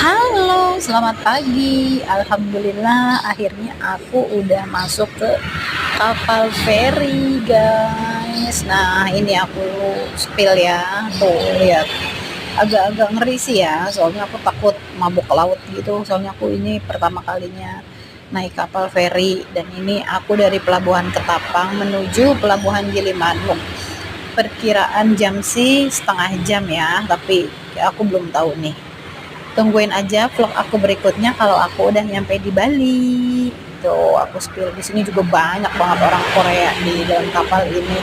Halo, selamat pagi. Alhamdulillah, akhirnya aku udah masuk ke kapal feri, guys. Nah, ini aku spill ya. Tuh, lihat. Agak-agak ngeri sih ya, soalnya aku takut mabuk laut gitu. Soalnya aku ini pertama kalinya naik kapal feri dan ini aku dari Pelabuhan Ketapang menuju Pelabuhan Gilimanuk. Perkiraan jam sih setengah jam ya, tapi aku belum tahu nih. Tungguin aja vlog aku berikutnya kalau aku udah nyampe di Bali. Tuh, aku spill di sini juga banyak banget orang Korea di dalam kapal ini.